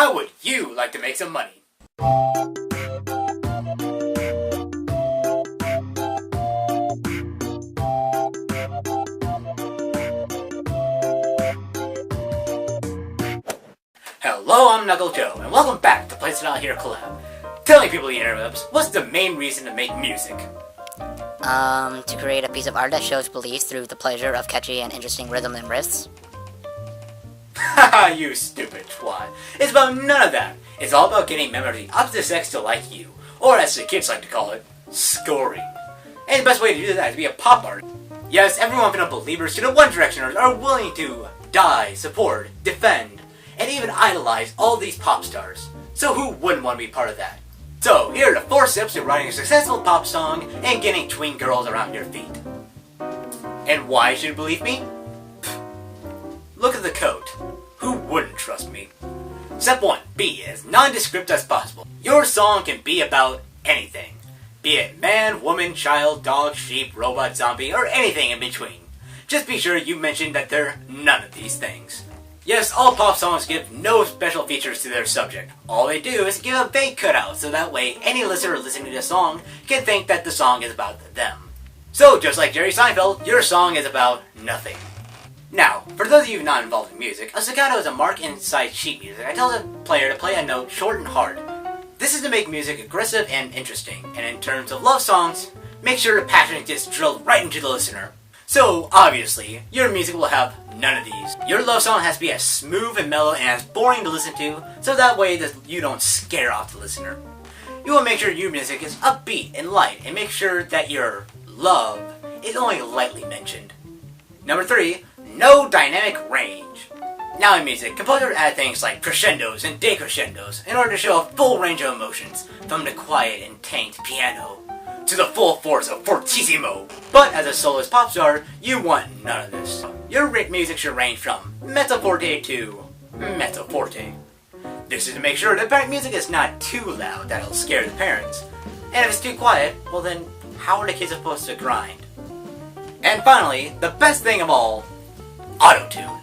How would you like to make some money? Hello, I'm Knuckle Joe, and welcome back to Place It Out Here Collab. Tell me, people in the interwebs, what's the main reason to make music? To create a piece of art that shows beliefs through the pleasure of catchy and interesting rhythm and riffs. Haha, you stupid twat. It's about none of that. It's all about getting members of the opposite sex to like you, or as the kids like to call it, scoring. And the best way to do that is to be a pop artist. Yes, everyone from the Believers to the One Directioners are willing to die, support, defend, and even idolize all these pop stars. So who wouldn't want to be part of that? So, here are the 4 steps to writing a successful pop song and getting tween girls around your feet. And why should you believe me? Look at the coat. Who wouldn't trust me? Step 1. Be as nondescript as possible. Your song can be about anything. Be it man, woman, child, dog, sheep, robot, zombie, or anything in between. Just be sure you mention that they're none of these things. Yes, all pop songs give no special features to their subject. All they do is give a vague cutout, so that way any listener listening to the song can think that the song is about them. So, just like Jerry Seinfeld, your song is about nothing. Now, for those of you not involved in music, a staccato is a mark inside sheet music that tells a player to play a note short and hard. This is to make music aggressive and interesting, and in terms of love songs, make sure the passion is just drilled right into the listener. So, obviously, your music will have none of these. Your love song has to be as smooth and mellow and as boring to listen to, so that way you don't scare off the listener. You will make sure your music is upbeat and light, and make sure that your love is only lightly mentioned. Number 3, no dynamic range. Now in music, composers add things like crescendos and decrescendos in order to show a full range of emotions, from the quiet and tanked piano to the full force of fortissimo. But as a soloist pop star, you want none of this. Your music should range from mezzo forte to mezzo forte. This is to make sure the parent music is not too loud that it'll scare the parents. And if it's too quiet, well then, how are the kids supposed to grind? And finally, the best thing of all, auto-tune.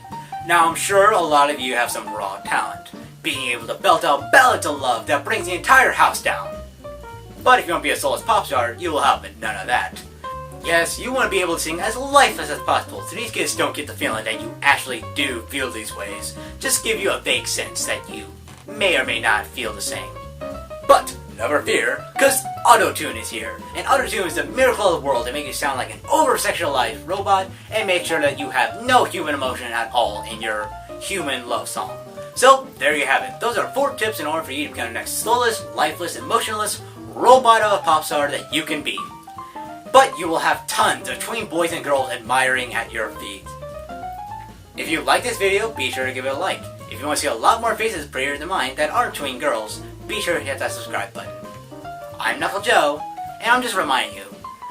Now I'm sure a lot of you have some raw talent, being able to belt out ballads of love that brings the entire house down. But if you want to be a soloist pop star, you will have none of that. Yes, you want to be able to sing as lifeless as possible, so these kids don't get the feeling that you actually do feel these ways. Just give you a vague sense that you may or may not feel the same. But never fear, because auto-tune is here. And auto-tune is the miracle of the world to make you sound like an over-sexualized robot and make sure that you have no human emotion at all in your human love song. So, there you have it. Those are 4 tips in order for you to become the next soulless, lifeless, emotionless robot of a pop star that you can be. But you will have tons of tween boys and girls admiring at your feet. If you like this video, be sure to give it a like. If you want to see a lot more faces prettier than mine that aren't tween girls, be sure to hit that subscribe button. I'm Knuckle Joe, and I'm just reminding you,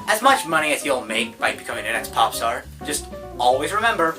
as much money as you'll make by becoming the next pop star, just always remember,